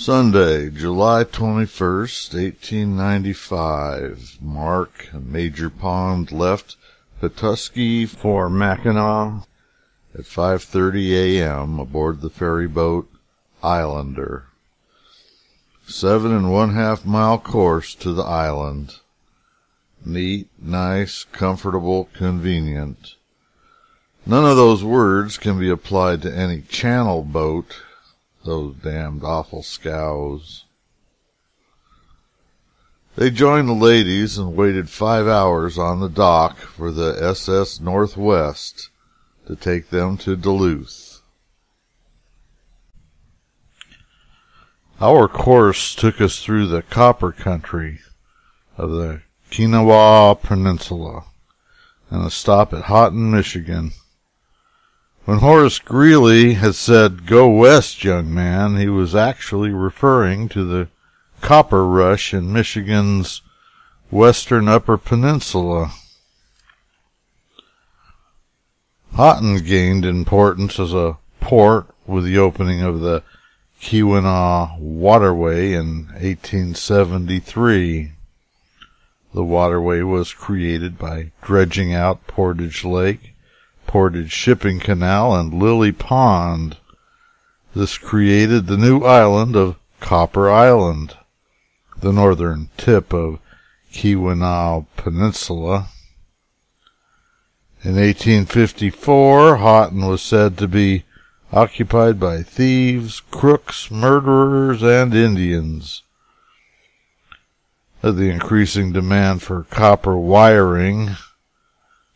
Sunday, July 21st, 1895. Mark and Major Pond left Petoskey for Mackinac at 5:30 a.m. aboard the ferry boat Islander. 7.5 mile course to the island. Neat, nice, comfortable, convenient. None of those words can be applied to any channel boat. Those damned awful scows. They joined the ladies and waited 5 hours on the dock for the SS Northwest to take them to Duluth. Our course took us through the copper country of the Keweenaw Peninsula and a stop at Houghton, Michigan. When Horace Greeley had said, "Go west, young man," he was actually referring to the copper rush in Michigan's western upper peninsula. Houghton gained importance as a port with the opening of the Keweenaw Waterway in 1873. The waterway was created by dredging out Portage Lake, Portage Shipping Canal, and Lily Pond. This created the new island of Copper Island, the northern tip of Keweenaw Peninsula. In 1854, Houghton was said to be occupied by thieves, crooks, murderers, and Indians. The increasing demand for copper wiring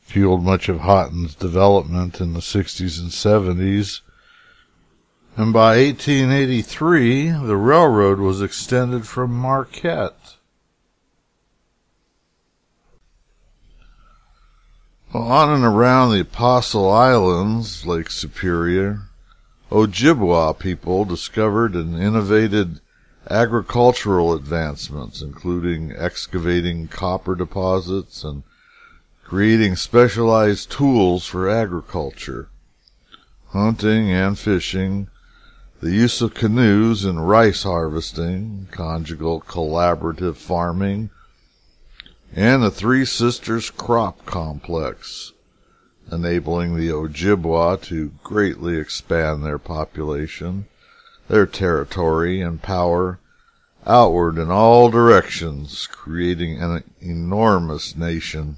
fueled much of Houghton's development in the 60s and 70s, and by 1883 the railroad was extended from Marquette. On and around the Apostle Islands, Lake Superior, Ojibwa people discovered and innovated agricultural advancements, including excavating copper deposits and creating specialized tools for agriculture, hunting and fishing, the use of canoes in rice harvesting, conjugal collaborative farming, and the Three Sisters crop complex, enabling the Ojibwa to greatly expand their population, their territory, and power outward in all directions, creating an enormous nation.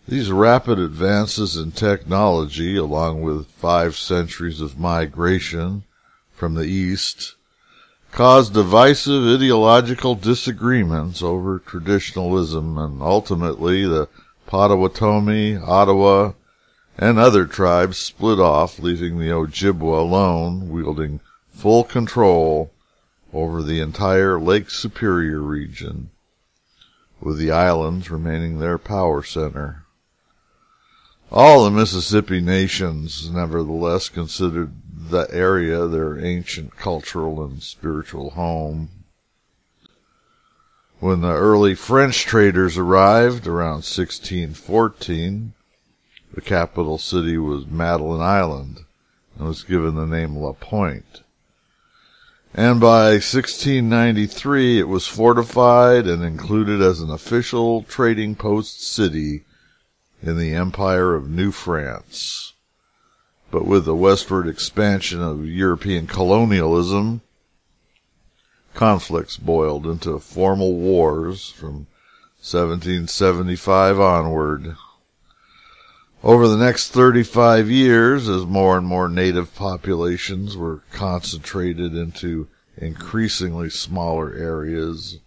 These rapid advances in technology, along with 5 centuries of migration from the East, caused divisive ideological disagreements over traditionalism, and ultimately the Potawatomi, Ottawa, and other tribes split off, leaving the Ojibwa alone, wielding full control over the entire Lake Superior region, with the islands remaining their power center. All the Mississippi nations, nevertheless, considered the area their ancient cultural and spiritual home. When the early French traders arrived around 1614, the capital city was Mackinac Island and was given the name La Pointe. And by 1693 it was fortified and included as an official trading post city in the Empire of New France. But with the westward expansion of European colonialism, conflicts boiled into formal wars from 1775 onward. Over the next 35 years, as more and more native populations were concentrated into increasingly smaller areas,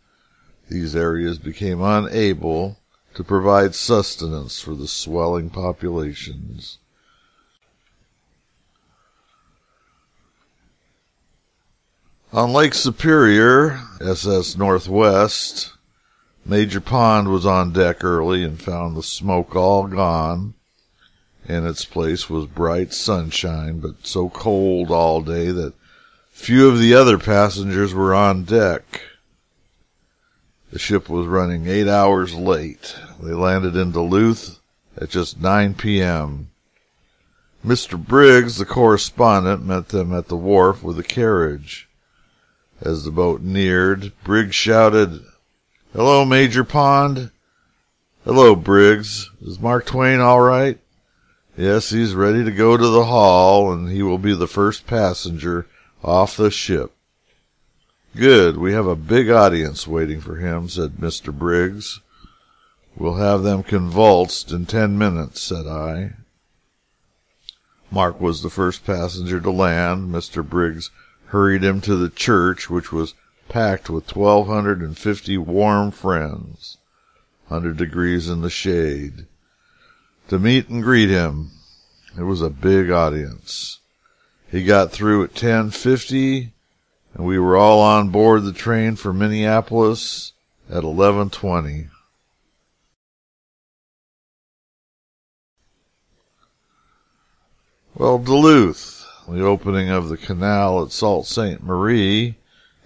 these areas became unable to provide sustenance for the swelling populations. On Lake Superior, SS Northwest, Major Pond was on deck early and found the smoke all gone. In its place was bright sunshine, but so cold all day that few of the other passengers were on deck. The ship was running 8 hours late. They landed in Duluth at just 9 p.m. Mr. Briggs, the correspondent, met them at the wharf with a carriage. As the boat neared, Briggs shouted, "Hello, Major Pond." "Hello, Briggs. Is Mark Twain all right?" "Yes, he's ready to go to the hall, and he will be the first passenger off the ship." "Good. We have a big audience waiting for him," said Mr. Briggs. "We'll have them convulsed in 10 minutes, said I. Mark was the first passenger to land. Mr. Briggs hurried him to the church, which was packed with 1,250 warm friends, 100 degrees in the shade, to meet and greet him. It was a big audience. He got through at 10:50, and we were all on board the train for Minneapolis at 11:20. Well, Duluth, the opening of the canal at Sault Ste. Marie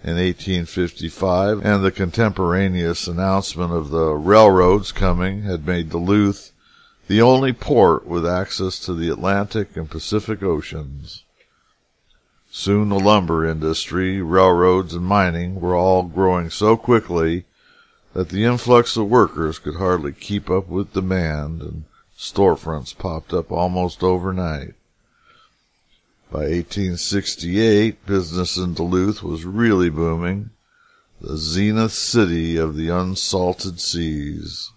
in 1855, and the contemporaneous announcement of the railroads coming, had made Duluth the only port with access to the Atlantic and Pacific Oceans. Soon the lumber industry, railroads, and mining were all growing so quickly that the influx of workers could hardly keep up with demand, and storefronts popped up almost overnight. By 1868, business in Duluth was really booming, the zenith city of the unsalted seas.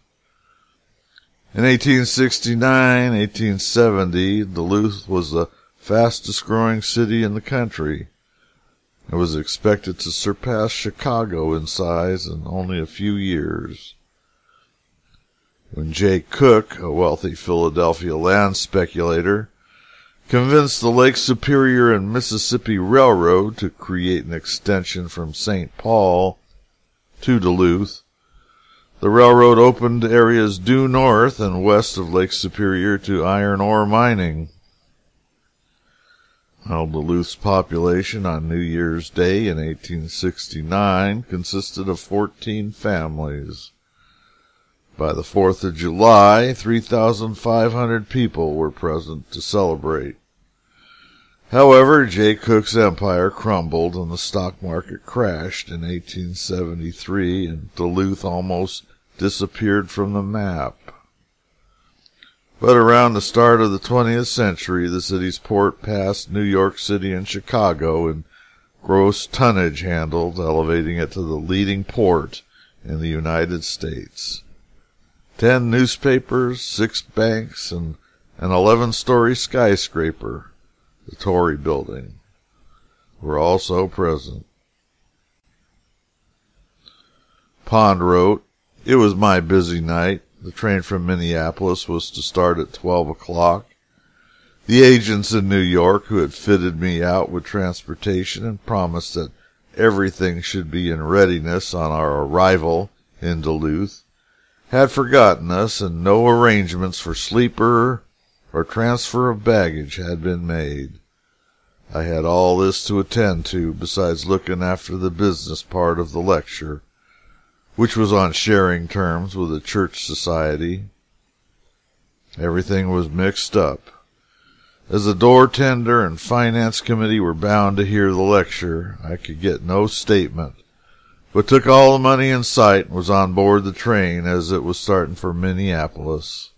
In 1869, 1870, Duluth was the fastest growing city in the country. It was expected to surpass Chicago in size in only a few years. When J. Cook, a wealthy Philadelphia land speculator, convinced the Lake Superior and Mississippi Railroad to create an extension from St. Paul to Duluth, the railroad opened areas due north and west of Lake Superior to iron ore mining. Well, Duluth's population on New Year's Day in 1869 consisted of 14 families. By the 4th of July, 3,500 people were present to celebrate. However, J. Cook's empire crumbled and the stock market crashed in 1873, and Duluth almost disappeared from the map. But around the start of the 20th century, the city's port passed New York City and Chicago in gross tonnage handled, elevating it to the leading port in the United States. 10 newspapers, 6 banks, and an 11-story skyscraper, the Tory Building, were also present. Pond wrote, "It was my busy night. The train from Minneapolis was to start at 12 o'clock. The agents in New York, who had fitted me out with transportation and promised that everything should be in readiness on our arrival in Duluth, had forgotten us, and no arrangements for sleeper or transfer of baggage had been made. I had all this to attend to, besides looking after the business part of the lecture, which was on sharing terms with a church society. Everything was mixed up. As the door tender and finance committee were bound to hear the lecture, I could get no statement, but took all the money in sight and was on board the train as it was starting for Minneapolis.